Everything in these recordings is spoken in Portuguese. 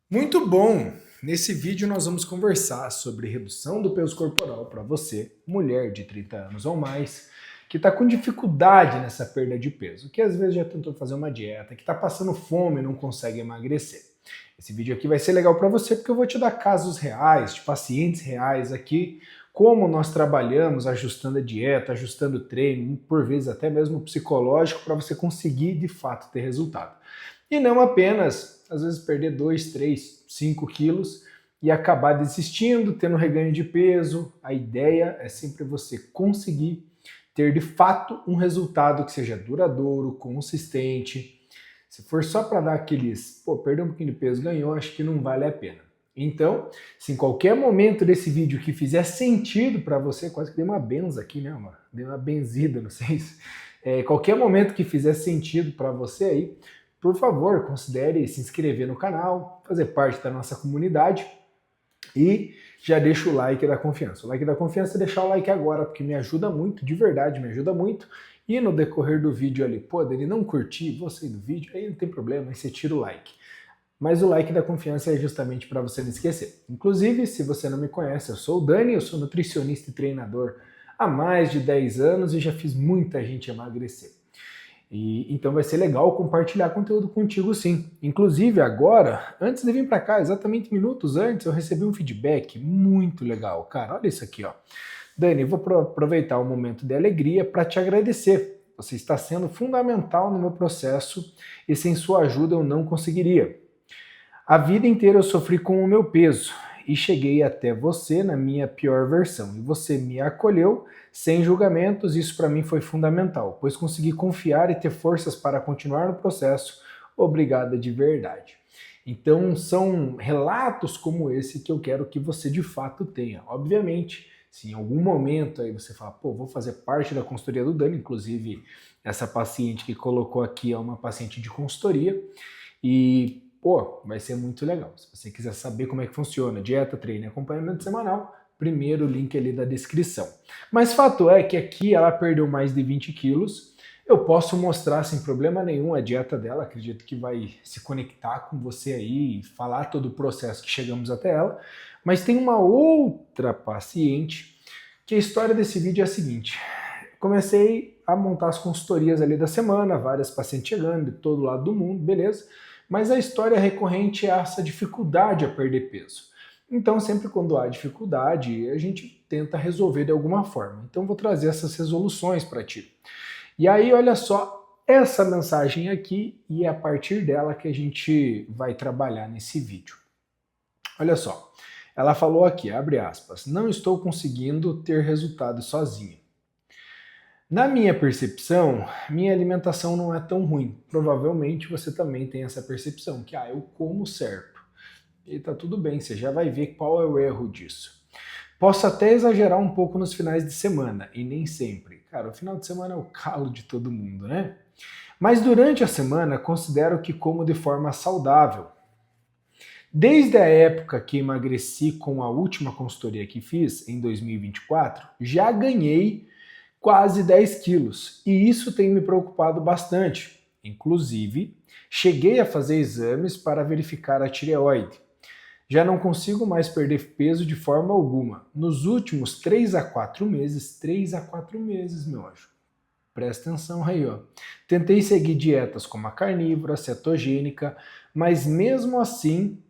Muito bom! Nesse vídeo nós vamos conversar sobre redução do peso corporal para você, mulher de 30 anos ou mais, que está com dificuldade nessa perda de peso, que às vezes já tentou fazer uma dieta, que está passando fome e não consegue emagrecer. Esse vídeo aqui vai ser legal para você porque eu vou te dar casos reais, de pacientes reais aqui, como nós trabalhamos ajustando a dieta, ajustando o treino, por vezes até mesmo o psicológico, para você conseguir de fato ter resultado. E não apenas, às vezes, perder 2, 3, 5 quilos e acabar desistindo, tendo reganho de peso. A ideia é sempre você conseguir ter de fato um resultado que seja duradouro, consistente. Se for só para dar aqueles, perdeu um pouquinho de peso, ganhou, acho que não vale a pena. Então, se em qualquer momento desse vídeo que fizer sentido para você, quase que dei uma benza aqui, né? Dei uma benzida, não sei se. Qualquer momento que fizer sentido para você aí, por favor, considere se inscrever no canal, fazer parte da nossa comunidade e já deixa o like da confiança. O like da confiança é deixar o like agora, porque me ajuda muito, de verdade, me ajuda muito. E no decorrer do vídeo ali, ele não curtir você do vídeo, aí não tem problema, aí você tira o like. Mas o like da confiança é justamente para você não esquecer. Inclusive, se você não me conhece, eu sou o Dani, eu sou nutricionista e treinador há mais de 10 anos e já fiz muita gente emagrecer. Então vai ser legal compartilhar conteúdo contigo sim. Inclusive agora, antes de vir para cá, exatamente minutos antes, eu recebi um feedback muito legal. Cara, olha isso aqui, ó. Dani, eu vou aproveitar o momento de alegria para te agradecer. Você está sendo fundamental no meu processo e sem sua ajuda eu não conseguiria. A vida inteira eu sofri com o meu peso e cheguei até você na minha pior versão. E você me acolheu sem julgamentos, e isso para mim foi fundamental, pois consegui confiar e ter forças para continuar no processo. Obrigada de verdade. Então são relatos como esse que eu quero que você de fato tenha. Obviamente, se em algum momento aí você fala, vou fazer parte da consultoria do Dani, inclusive essa paciente que colocou aqui é uma paciente de consultoria, e vai ser muito legal. Se você quiser saber como é que funciona, dieta, treino e acompanhamento semanal, primeiro link ali da descrição. Mas fato é que aqui ela perdeu mais de 20 quilos. Eu posso mostrar sem problema nenhum a dieta dela, acredito que vai se conectar com você aí e falar todo o processo que chegamos até ela. Mas tem uma outra paciente que a história desse vídeo é a seguinte. Comecei a montar as consultorias ali da semana, várias pacientes chegando de todo lado do mundo, beleza? Mas a história recorrente é essa dificuldade a perder peso. Então, sempre quando há dificuldade, a gente tenta resolver de alguma forma. Então, vou trazer essas resoluções para ti. E aí, olha só, essa mensagem aqui, e é a partir dela que a gente vai trabalhar nesse vídeo. Olha só, ela falou aqui, abre aspas, não estou conseguindo ter resultado sozinha. Na minha percepção, minha alimentação não é tão ruim. Provavelmente você também tem essa percepção, que eu como certo. E tá tudo bem, você já vai ver qual é o erro disso. Posso até exagerar um pouco nos finais de semana, e nem sempre. Cara, o final de semana é o calo de todo mundo, né? Mas durante a semana, considero que como de forma saudável. Desde a época que emagreci com a última consultoria que fiz, em 2024, já ganhei quase 10 quilos, e isso tem me preocupado bastante. Inclusive, cheguei a fazer exames para verificar a tireoide. Já não consigo mais perder peso de forma alguma. Nos últimos 3 a 4 meses, 3 a 4 meses, meu anjo. Presta atenção aí, ó. Tentei seguir dietas como a carnívora, cetogênica, mas mesmo assim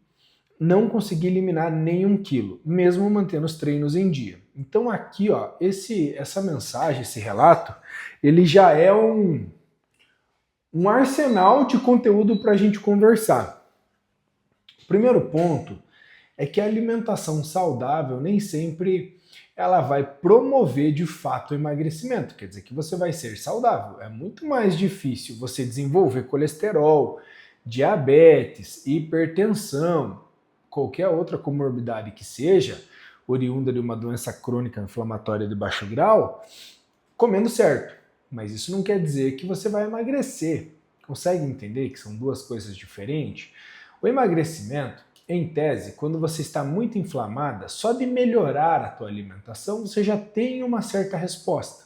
não consegui eliminar nenhum quilo, mesmo mantendo os treinos em dia. Então aqui, ó, essa mensagem, esse relato, ele já é um arsenal de conteúdo para a gente conversar. O primeiro ponto é que a alimentação saudável nem sempre ela vai promover de fato o emagrecimento. Quer dizer que você vai ser saudável. É muito mais difícil você desenvolver colesterol, diabetes, hipertensão, qualquer outra comorbidade que seja, oriunda de uma doença crônica inflamatória de baixo grau, comendo certo. Mas isso não quer dizer que você vai emagrecer. Consegue entender que são duas coisas diferentes? O emagrecimento, em tese, quando você está muito inflamada, só de melhorar a tua alimentação, você já tem uma certa resposta.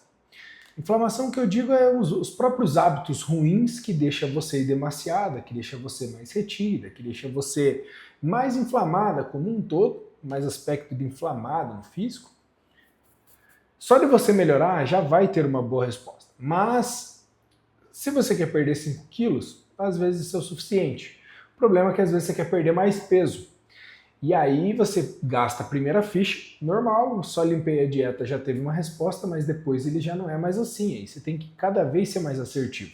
Inflamação que eu digo é os próprios hábitos ruins que deixa você demasiada, que deixa você mais retida, que deixa você mais inflamada como um todo, mais aspecto de inflamado no físico, só de você melhorar já vai ter uma boa resposta. Mas se você quer perder 5 quilos, às vezes isso é o suficiente. O problema é que às vezes você quer perder mais peso. E aí você gasta a primeira ficha, normal, só limpei a dieta, já teve uma resposta, mas depois ele já não é mais assim. Aí você tem que cada vez ser mais assertivo.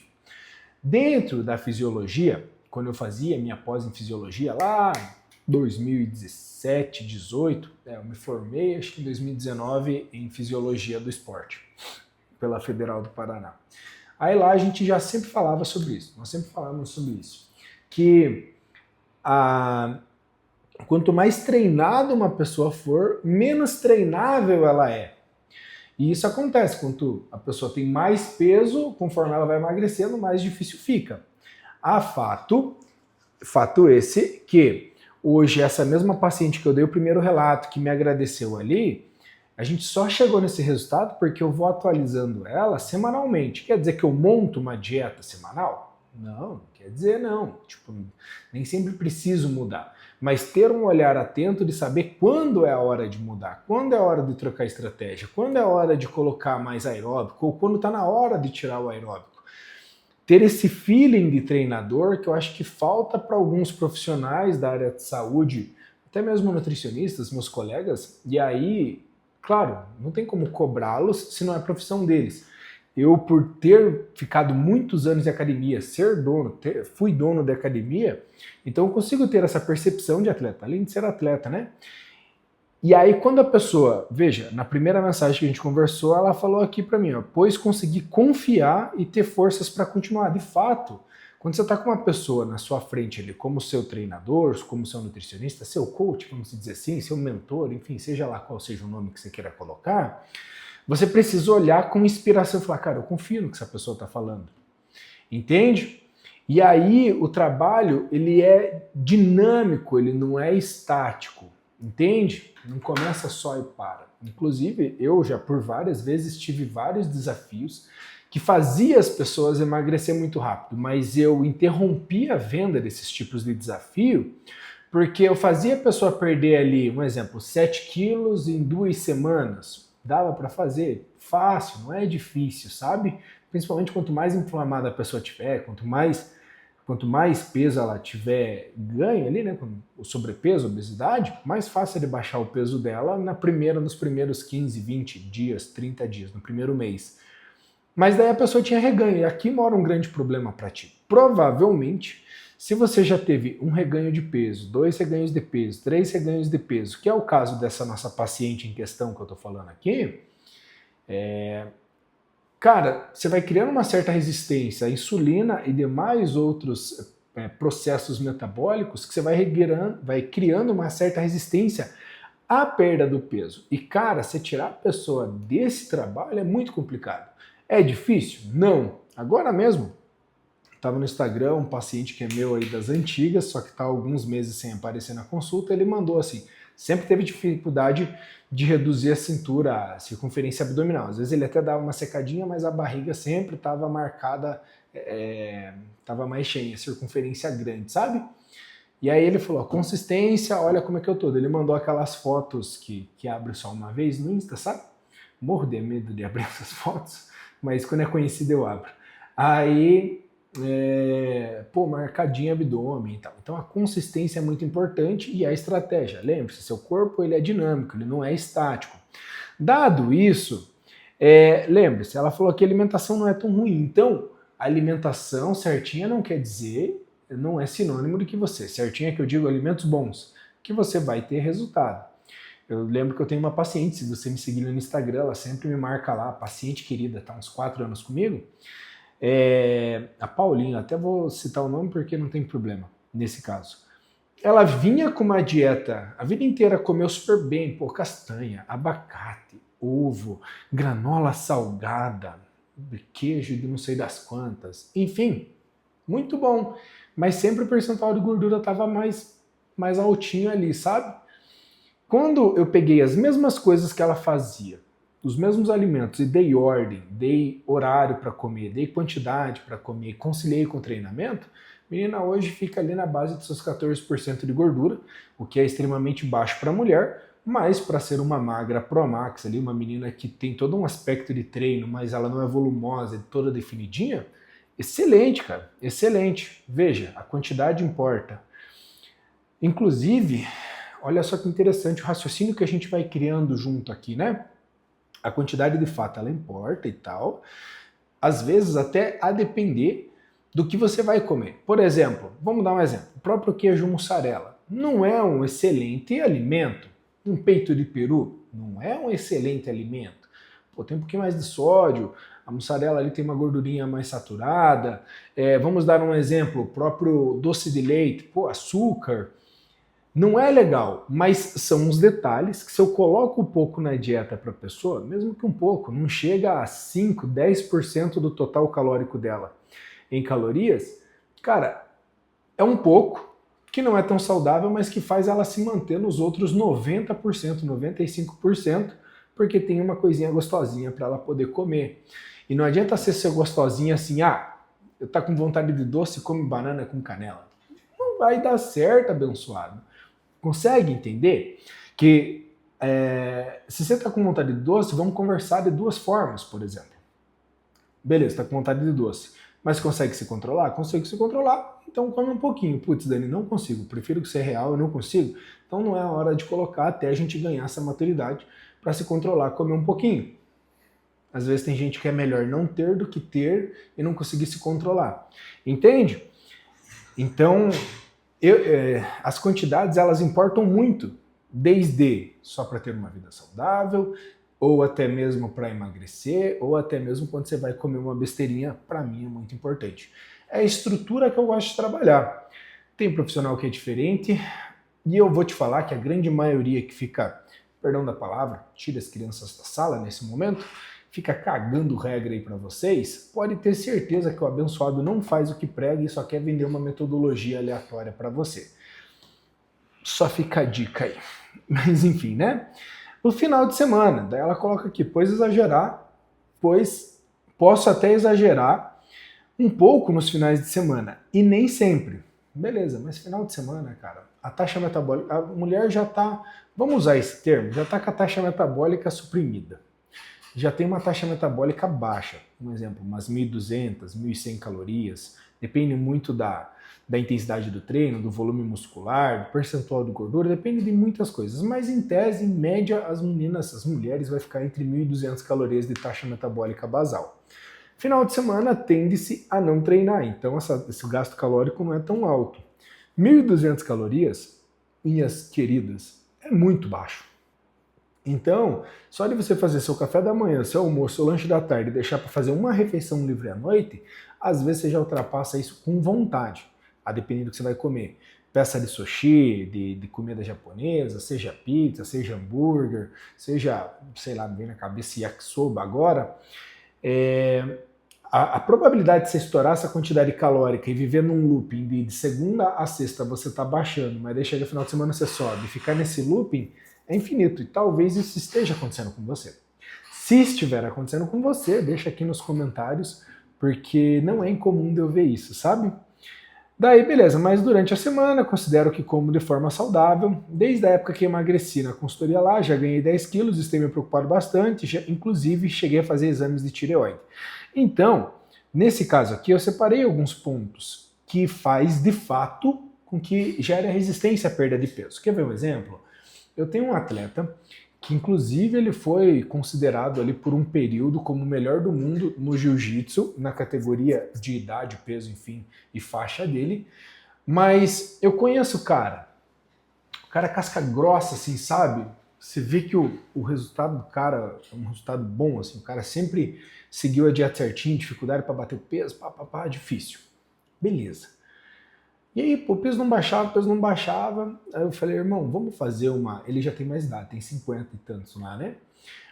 Dentro da fisiologia, quando eu fazia minha pós em fisiologia lá em 2017, 18, eu me formei acho que em 2019 em fisiologia do esporte, pela Federal do Paraná. Aí lá a gente já sempre falava sobre isso, nós sempre falamos sobre isso, que quanto mais treinada uma pessoa for, menos treinável ela é. E isso acontece, quando a pessoa tem mais peso, conforme ela vai emagrecendo, mais difícil fica. Há fato esse, que hoje essa mesma paciente que eu dei o primeiro relato, que me agradeceu ali, a gente só chegou nesse resultado porque eu vou atualizando ela semanalmente. Quer dizer que eu monto uma dieta semanal? Não, quer dizer não. Tipo, nem sempre preciso mudar. Mas ter um olhar atento de saber quando é a hora de mudar, quando é a hora de trocar estratégia, quando é a hora de colocar mais aeróbico, ou quando está na hora de tirar o aeróbico. Ter esse feeling de treinador que eu acho que falta para alguns profissionais da área de saúde, até mesmo nutricionistas, meus colegas, e aí, claro, não tem como cobrá-los se não é a profissão deles. Eu, por ter ficado muitos anos de academia, fui dono de academia, então eu consigo ter essa percepção de atleta, além de ser atleta, né? E aí quando a pessoa, veja, na primeira mensagem que a gente conversou, ela falou aqui para mim, ó, pois consegui confiar e ter forças para continuar. De fato, quando você está com uma pessoa na sua frente ali, como seu treinador, como seu nutricionista, seu coach, vamos dizer assim, seu mentor, enfim, seja lá qual seja o nome que você queira colocar, você precisa olhar com inspiração e falar, cara, eu confio no que essa pessoa está falando. Entende? E aí o trabalho, ele é dinâmico, ele não é estático. Entende? Não começa só e para. Inclusive, eu já por várias vezes tive vários desafios que fazia as pessoas emagrecer muito rápido, mas eu interrompi a venda desses tipos de desafio porque eu fazia a pessoa perder ali, um exemplo, 7 quilos em 2 semanas. Dava para fazer fácil, não é difícil, sabe? Principalmente quanto mais inflamada a pessoa tiver, quanto mais peso ela tiver ganho ali, né, o sobrepeso, a obesidade, mais fácil é de baixar o peso dela nos primeiros 15, 20 dias, 30 dias, no primeiro mês. Mas daí a pessoa tinha reganho, e aqui mora um grande problema para ti. Provavelmente, se você já teve um reganho de peso, 2 reganhos de peso, 3 reganhos de peso, que é o caso dessa nossa paciente em questão que eu estou falando aqui, cara, você vai criando uma certa resistência à insulina e demais outros processos metabólicos que você vai criando uma certa resistência à perda do peso. E, cara, você tirar a pessoa desse trabalho é muito complicado. É difícil? Não. Agora mesmo, estava no Instagram, um paciente que é meu aí das antigas, só que está alguns meses sem aparecer na consulta, ele mandou assim, sempre teve dificuldade de reduzir a cintura, a circunferência abdominal. Às vezes ele até dava uma secadinha, mas a barriga sempre estava marcada, estava mais cheia, a circunferência grande, sabe? E aí ele falou, consistência, olha como é que eu tô. Ele mandou aquelas fotos que abre só uma vez no Insta, sabe? Morro de medo de abrir essas fotos, mas quando é conhecido eu abro. Aí marcadinho abdômen e tal. Então a consistência é muito importante e a estratégia. Lembre-se, seu corpo ele é dinâmico, ele não é estático. Dado isso, lembre-se, ela falou que a alimentação não é tão ruim. Então, a alimentação certinha não quer dizer, não é sinônimo de que você, certinha que eu digo alimentos bons, que você vai ter resultado. Eu lembro que eu tenho uma paciente, se você me seguir no Instagram, ela sempre me marca lá, paciente querida, tá uns 4 anos comigo, a Paulinha, até vou citar o nome porque não tem problema nesse caso. Ela vinha com uma dieta, a vida inteira comeu super bem, castanha, abacate, ovo, granola salgada, queijo de não sei das quantas, enfim, muito bom, mas sempre o percentual de gordura estava mais altinho ali, sabe? Quando eu peguei as mesmas coisas que ela fazia, os mesmos alimentos, e dei ordem, dei horário para comer, dei quantidade para comer, conciliei com o treinamento, A menina hoje fica ali na base dos seus 14% de gordura, o que é extremamente baixo para a mulher, mas para ser uma magra Pro Max ali, uma menina que tem todo um aspecto de treino, mas ela não é volumosa, é toda definidinha, excelente, cara, excelente. Veja, a quantidade importa. Inclusive, olha só que interessante o raciocínio que a gente vai criando junto aqui, né? A quantidade de fato ela importa e tal, às vezes até a depender do que você vai comer. Por exemplo, vamos dar um exemplo, o próprio queijo mussarela não é um excelente alimento. Um peito de peru não é um excelente alimento. Pô, tem um pouquinho mais de sódio, a mussarela ali tem uma gordurinha mais saturada. Vamos dar um exemplo, o próprio doce de leite, pô, açúcar. Não é legal, mas são uns detalhes que se eu coloco um pouco na dieta para a pessoa, mesmo que um pouco, não chega a 5, 10% do total calórico dela em calorias, cara, é um pouco que não é tão saudável, mas que faz ela se manter nos outros 90%, 95%, porque tem uma coisinha gostosinha para ela poder comer. E não adianta ser gostosinha assim, eu tá com vontade de doce, come banana com canela. Não vai dar certo, abençoado. Consegue entender que se você está com vontade de doce, vamos conversar de duas formas, por exemplo. Beleza, está com vontade de doce, mas consegue se controlar? Consegue se controlar, então come um pouquinho. Putz, Dani, não consigo, prefiro que seja real, eu não consigo. Então não é a hora de colocar até a gente ganhar essa maturidade para se controlar, comer um pouquinho. Às vezes tem gente que é melhor não ter do que ter e não conseguir se controlar. Entende? Então, as quantidades elas importam muito, desde só para ter uma vida saudável, ou até mesmo para emagrecer, ou até mesmo quando você vai comer uma besteirinha, para mim é muito importante. É a estrutura que eu gosto de trabalhar. Tem profissional que é diferente, e eu vou te falar que a grande maioria que fica, perdão da palavra, tira as crianças da sala nesse momento, fica cagando regra aí para vocês, pode ter certeza que o abençoado não faz o que prega e só quer vender uma metodologia aleatória para você. Só fica a dica aí. Mas enfim, né? No final de semana, daí ela coloca aqui, pois posso até exagerar um pouco nos finais de semana, e nem sempre. Beleza, mas final de semana, cara, a taxa metabólica, a mulher já tá, vamos usar esse termo, já tá com a taxa metabólica suprimida. Já tem uma taxa metabólica baixa, um exemplo, umas 1.200, 1.100 calorias, depende muito da intensidade do treino, do volume muscular, do percentual de gordura, depende de muitas coisas, mas em tese, em média, as mulheres vai ficar entre 1.200 calorias de taxa metabólica basal. Final de semana tende-se a não treinar, então esse gasto calórico não é tão alto. 1.200 calorias, minhas queridas, é muito baixo. Então, só de você fazer seu café da manhã, seu almoço, seu lanche da tarde e deixar para fazer uma refeição livre à noite, às vezes você já ultrapassa isso com vontade, a depender do que você vai comer. Peça de sushi, de comida japonesa, seja pizza, seja hambúrguer, seja, sei lá, me vem na cabeça yakisoba agora. A probabilidade de você estourar essa quantidade calórica e viver num looping de segunda a sexta você tá baixando, mas daí chega no final de semana você sobe, e ficar nesse looping é infinito, e talvez isso esteja acontecendo com você. Se estiver acontecendo com você, deixa aqui nos comentários, porque não é incomum de eu ver isso, sabe? Daí, beleza, mas durante a semana considero que como de forma saudável. Desde a época que emagreci na consultoria lá, já ganhei 10 quilos, isso tem me preocupado bastante, inclusive cheguei a fazer exames de tireoide. Então, nesse caso aqui, eu separei alguns pontos que faz de fato com que gere a resistência à perda de peso. Quer ver um exemplo? Eu tenho um atleta que inclusive ele foi considerado ali por um período como o melhor do mundo no jiu-jitsu, na categoria de idade, peso, enfim, e faixa dele, mas eu conheço o cara é casca grossa, assim, sabe? Você vê que o resultado do cara é um resultado bom, assim, o cara sempre seguiu a dieta certinho, dificuldade para bater peso, difícil. Beleza. E aí, pô, o peso não baixava. Aí eu falei, irmão, vamos fazer uma... Ele já tem mais idade, tem 50 e tantos lá, né?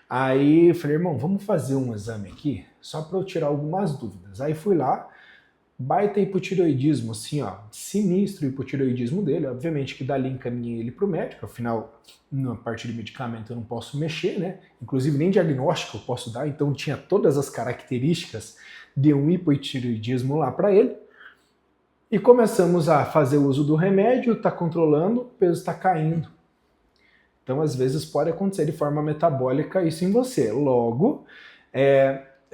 Aí eu falei, irmão, vamos fazer um exame aqui, só para eu tirar algumas dúvidas. Aí fui lá, baita hipotireoidismo, assim, ó, sinistro o hipotireoidismo dele. Obviamente que dali encaminhei ele pro médico, afinal, na parte de medicamento eu não posso mexer, né? Inclusive nem diagnóstico eu posso dar, então tinha todas as características de um hipotireoidismo lá para ele. E começamos a fazer uso do remédio, está controlando, o peso está caindo. Então, às vezes, pode acontecer de forma metabólica isso em você. Logo,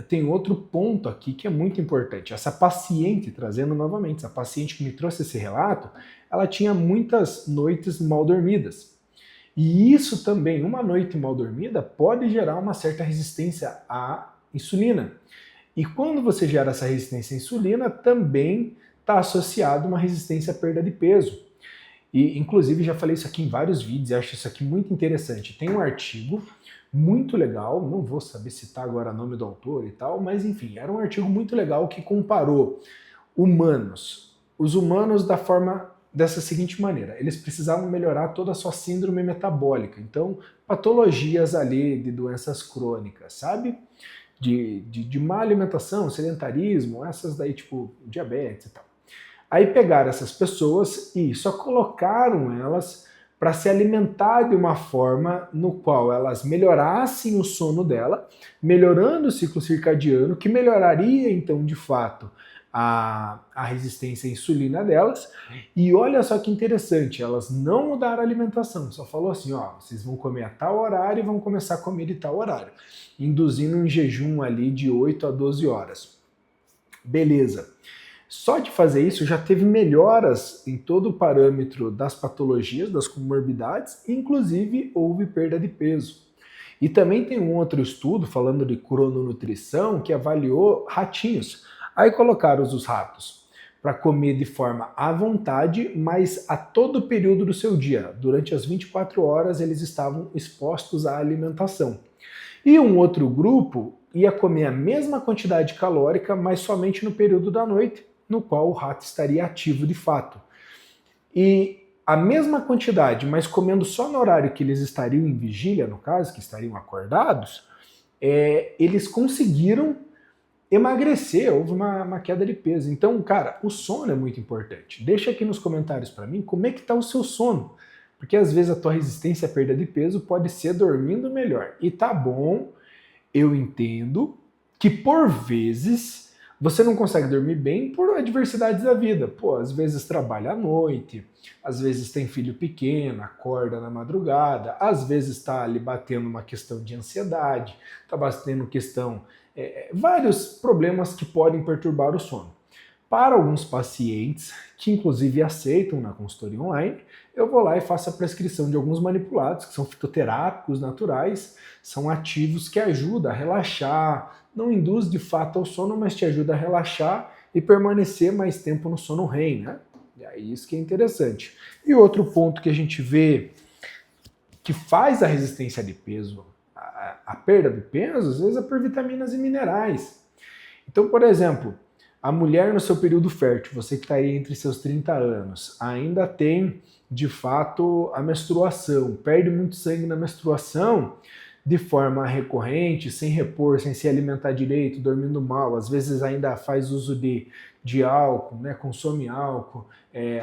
tem outro ponto aqui que é muito importante. Essa paciente, trazendo novamente, essa paciente que me trouxe esse relato, ela tinha muitas noites mal dormidas. E isso também, uma noite mal dormida, pode gerar uma certa resistência à insulina. E quando você gera essa resistência à insulina, também está associado uma resistência à perda de peso. E, inclusive, já falei isso aqui em vários vídeos, e acho isso aqui muito interessante. Tem um artigo muito legal, não vou saber citar agora o nome do autor e tal, mas enfim, era um artigo muito legal que comparou os humanos dessa seguinte maneira: eles precisavam melhorar toda a sua síndrome metabólica, então patologias ali de doenças crônicas, sabe? De má alimentação, sedentarismo, essas daí tipo diabetes e tal. Aí pegaram essas pessoas e só colocaram elas para se alimentar de uma forma no qual elas melhorassem o sono dela, melhorando o ciclo circadiano, que melhoraria então de fato a resistência à insulina delas. E olha só que interessante, elas não mudaram a alimentação, só falou assim, ó, vocês vão comer a tal horário e vão começar a comer de tal horário, induzindo um jejum ali de 8 a 12 horas. Beleza. Só de fazer isso já teve melhoras em todo o parâmetro das patologias, das comorbidades, inclusive houve perda de peso. E também tem um outro estudo falando de crononutrição que avaliou ratinhos. Aí colocaram os ratos para comer de forma à vontade, mas a todo período do seu dia. Durante as 24 horas eles estavam expostos à alimentação. E um outro grupo ia comer a mesma quantidade calórica, mas somente no período da noite, no qual o rato estaria ativo de fato. E a mesma quantidade, mas comendo só no horário que eles estariam em vigília, no caso, que estariam acordados, eles conseguiram emagrecer, houve uma queda de peso. Então, cara, o sono é muito importante. Deixa aqui nos comentários para mim como é que está o seu sono, porque às vezes a tua resistência à perda de peso pode ser dormindo melhor. E tá bom, eu entendo que por vezes você não consegue dormir bem por adversidades da vida. Pô, às vezes trabalha à noite, às vezes tem filho pequeno, acorda na madrugada, às vezes está ali batendo uma questão de ansiedade, está batendo questão... vários problemas que podem perturbar o sono. Para alguns pacientes, que inclusive aceitam na consultoria online, eu vou lá e faço a prescrição de alguns manipulados, que são fitoterápicos naturais, são ativos que ajudam a relaxar, não induz de fato ao sono, mas te ajuda a relaxar e permanecer mais tempo no sono REM, né? E é isso que é interessante. E outro ponto que a gente vê que faz a resistência de peso, a perda de peso, às vezes é por vitaminas e minerais. Então, por exemplo, a mulher no seu período fértil, você que está aí entre seus 30 anos, ainda tem, de fato, a menstruação, perde muito sangue na menstruação de forma recorrente, sem repor, sem se alimentar direito, dormindo mal, às vezes ainda faz uso de álcool, né, consome álcool,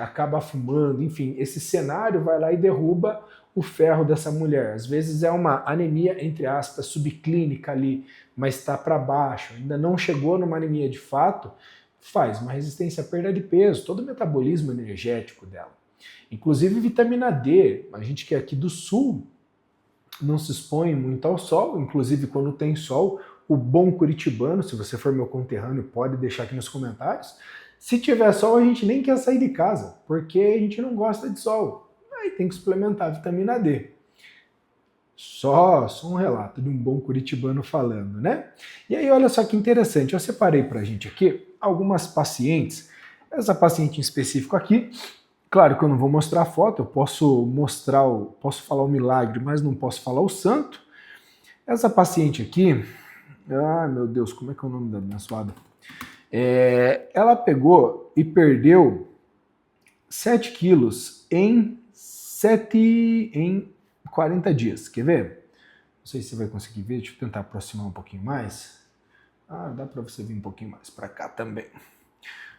acaba fumando, enfim, esse cenário vai lá e derruba o ferro dessa mulher. Às vezes é uma anemia, entre aspas, subclínica ali, mas está para baixo, ainda não chegou numa anemia de fato, faz uma resistência à perda de peso, todo o metabolismo energético dela. Inclusive vitamina D, a gente que é aqui do sul não se expõe muito ao sol, inclusive quando tem sol, o bom curitibano, se você for meu conterrâneo, pode deixar aqui nos comentários, se tiver sol a gente nem quer sair de casa, porque a gente não gosta de sol, aí tem que suplementar a vitamina D. Só um relato de um bom curitibano falando, né? E aí olha só que interessante, eu separei pra gente aqui algumas pacientes, essa paciente em específico aqui, claro que eu não vou mostrar a foto, eu posso falar o milagre, mas não posso falar o santo. Essa paciente aqui, ai meu Deus, como é que é o nome da abençoada? Ela pegou e perdeu 7 quilos em 40 dias, quer ver? Não sei se você vai conseguir ver, deixa eu tentar aproximar um pouquinho mais. Ah, dá para você vir um pouquinho mais para cá também.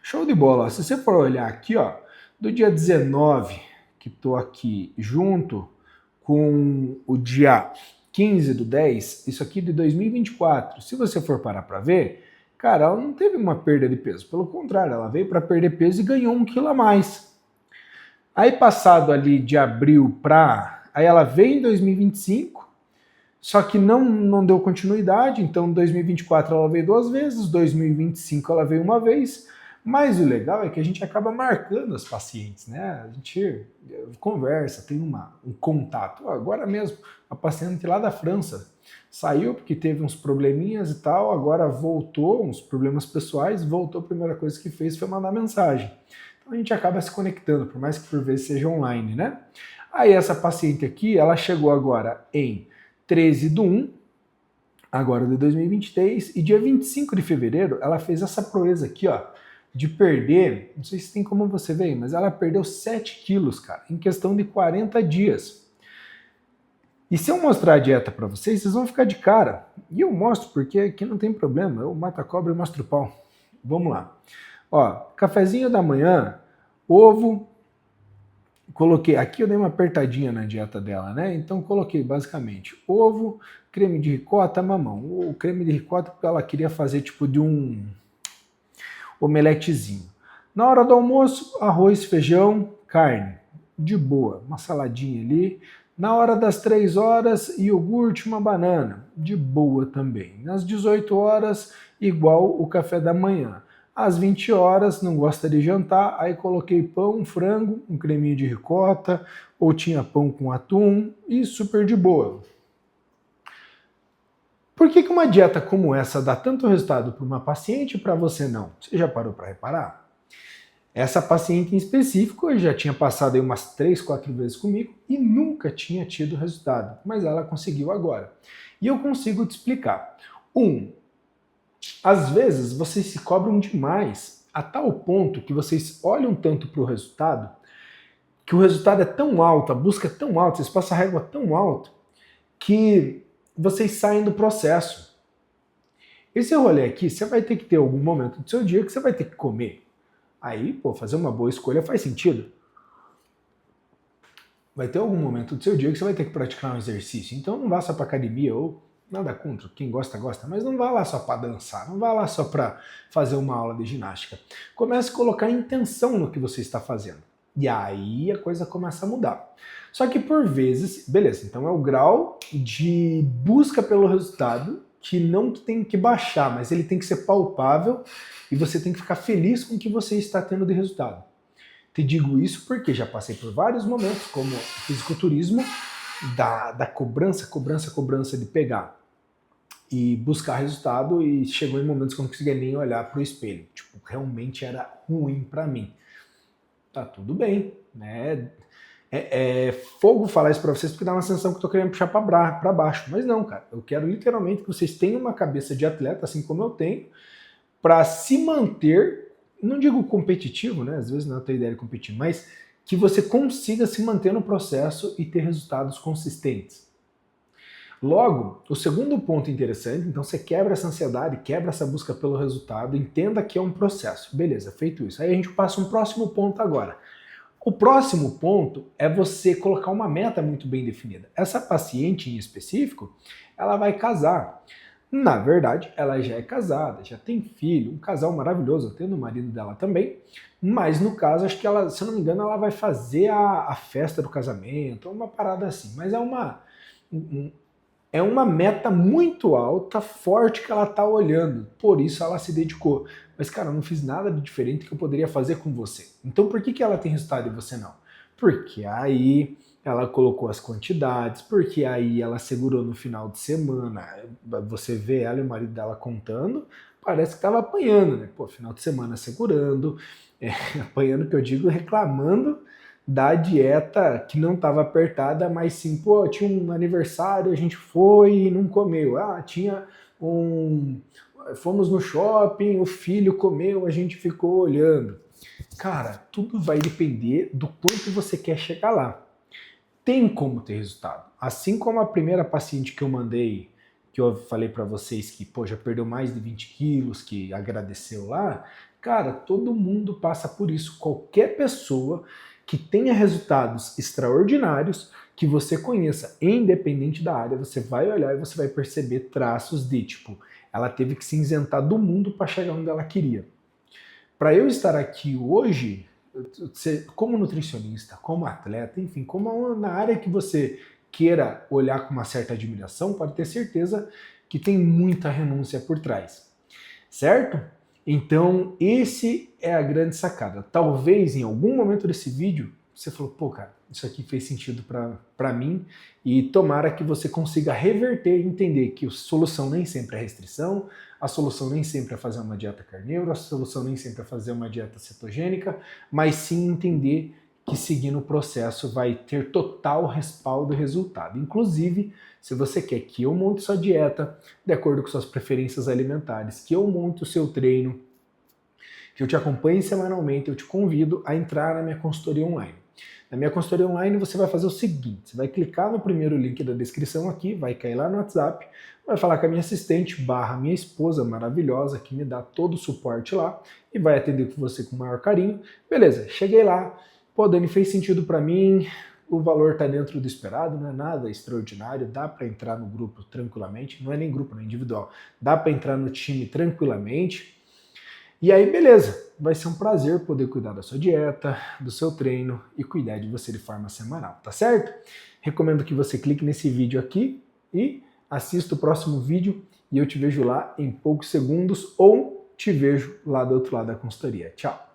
Show de bola, se você for olhar aqui, ó, do dia 19, que estou aqui, junto com o dia 15 do 10, isso aqui de 2024, se você for parar para ver, Cara, ela não teve uma perda de peso, pelo contrário, ela veio para perder peso e ganhou 1 quilo a mais. Aí passado ali de abril para... Aí ela veio em 2025, só que não deu continuidade, então em 2024 ela veio 2 vezes, 2025 ela veio 1 vez, mas o legal é que a gente acaba marcando as pacientes, né? A gente conversa, tem um contato. Agora mesmo, a paciente lá da França saiu porque teve uns probleminhas e tal, agora voltou, uns problemas pessoais, voltou, a primeira coisa que fez foi mandar mensagem. Então a gente acaba se conectando, por mais que por vezes seja online, né? Aí essa paciente aqui, ela chegou agora em 13/1, agora de 2023, e dia 25 de fevereiro ela fez essa proeza aqui, ó, de perder, não sei se tem como você ver, mas ela perdeu 7 quilos, cara, em questão de 40 dias. E se eu mostrar a dieta para vocês, vocês vão ficar de cara. E eu mostro porque aqui não tem problema, eu mato a cobra e mostro o pau. Vamos lá. Ó, cafezinho da manhã, ovo, coloquei, aqui eu dei uma apertadinha na dieta dela, né? Então coloquei basicamente ovo, creme de ricota, mamão. O creme de ricota porque ela queria fazer tipo de um omeletezinho. Na hora do almoço, arroz, feijão, carne. De boa, uma saladinha ali. Na hora das 3 horas, iogurte, uma banana. De boa também. Nas 18 horas, igual o café da manhã. Às 20 horas, não gosta de jantar, aí coloquei pão, frango, um creminho de ricota, ou tinha pão com atum, e super de boa. Por que uma dieta como essa dá tanto resultado para uma paciente e para você não? Você já parou para reparar? Essa paciente em específico já tinha passado aí umas 3, 4 vezes comigo e nunca tinha tido resultado, mas ela conseguiu agora. E eu consigo te explicar. Às vezes vocês se cobram demais a tal ponto que vocês olham tanto para o resultado, que o resultado é tão alto, a busca é tão alta, vocês passam a régua tão alto, que vocês saem do processo. Esse rolê aqui, você vai ter que ter algum momento do seu dia que você vai ter que comer. Aí, pô, fazer uma boa escolha faz sentido. Vai ter algum momento do seu dia que você vai ter que praticar um exercício. Então não vá só para academia ou nada contra, quem gosta, gosta, mas não vá lá só para dançar, não vá lá só para fazer uma aula de ginástica. Comece a colocar intenção no que você está fazendo. E aí a coisa começa a mudar. Só que por vezes, beleza, então é o grau de busca pelo resultado que não tem que baixar, mas ele tem que ser palpável e você tem que ficar feliz com o que você está tendo de resultado. Te digo isso porque já passei por vários momentos, como o fisiculturismo, da cobrança de pegar e buscar resultado, e chegou em momentos que eu não conseguia nem olhar para o espelho. Tipo, realmente era ruim para mim. Tá tudo bem, né? É fogo falar isso para vocês porque dá uma sensação que eu tô querendo puxar para baixo. Mas não, cara. Eu quero literalmente que vocês tenham uma cabeça de atleta, assim como eu tenho, para se manter, não digo competitivo, né? Às vezes não é a tua ideia de competir, mas que você consiga se manter no processo e ter resultados consistentes. Logo, o segundo ponto interessante, então você quebra essa ansiedade, quebra essa busca pelo resultado, entenda que é um processo. Beleza, feito isso. Aí a gente passa um próximo ponto agora. O próximo ponto é você colocar uma meta muito bem definida. Essa paciente em específico, ela vai casar. Na verdade, ela já é casada, já tem filho, um casal maravilhoso, eu tenho o marido dela também, mas no caso, acho que ela, se eu não me engano, ela vai fazer a festa do casamento, uma parada assim, mas é uma meta muito alta, forte que ela tá olhando, por isso ela se dedicou. Mas cara, eu não fiz nada de diferente que eu poderia fazer com você. Então por que ela tem resultado e você não? Porque aí ela colocou as quantidades, porque aí ela segurou no final de semana. Você vê ela e o marido dela contando, parece que estava apanhando, né? Pô, final de semana segurando, apanhando que eu digo, reclamando da dieta que não estava apertada, mas sim, pô, tinha um aniversário, a gente foi e não comeu. Ah, fomos no shopping, o filho comeu, a gente ficou olhando. Cara, tudo vai depender do quanto você quer chegar lá. Tem como ter resultado. Assim como a primeira paciente que eu mandei, que eu falei para vocês que, pô, já perdeu mais de 20 quilos, que agradeceu lá, cara, todo mundo passa por isso. Qualquer pessoa que tenha resultados extraordinários, que você conheça, independente da área, você vai olhar e você vai perceber traços de, tipo, Ela teve que se isentar do mundo para chegar onde ela queria. Para eu estar aqui hoje, como nutricionista, como atleta, enfim, como na área que você queira olhar com uma certa admiração, pode ter certeza que tem muita renúncia por trás, certo? Então, esse é a grande sacada. Talvez em algum momento desse vídeo você falou, pô, cara, isso aqui fez sentido para mim, e tomara que você consiga reverter e entender que a solução nem sempre é restrição, a solução nem sempre é fazer uma dieta carnívora, a solução nem sempre é fazer uma dieta cetogênica, mas sim entender que seguindo o processo vai ter total respaldo e resultado. Inclusive, se você quer que eu monte sua dieta de acordo com suas preferências alimentares, que eu monte o seu treino, que eu te acompanhe semanalmente, eu te convido a entrar na minha consultoria online. Na minha consultoria online você vai fazer o seguinte, você vai clicar no primeiro link da descrição aqui, vai cair lá no WhatsApp, vai falar com a minha assistente, minha esposa maravilhosa, que me dá todo o suporte lá, e vai atender com você com o maior carinho. Beleza, cheguei lá, pô, Dani, fez sentido para mim, o valor está dentro do esperado, não é nada extraordinário, dá para entrar no grupo tranquilamente, não é nem grupo, não é individual, dá para entrar no time tranquilamente. E aí, beleza, vai ser um prazer poder cuidar da sua dieta, do seu treino e cuidar de você de forma semanal, tá certo? Recomendo que você clique nesse vídeo aqui e assista o próximo vídeo e eu te vejo lá em poucos segundos ou te vejo lá do outro lado da consultoria. Tchau!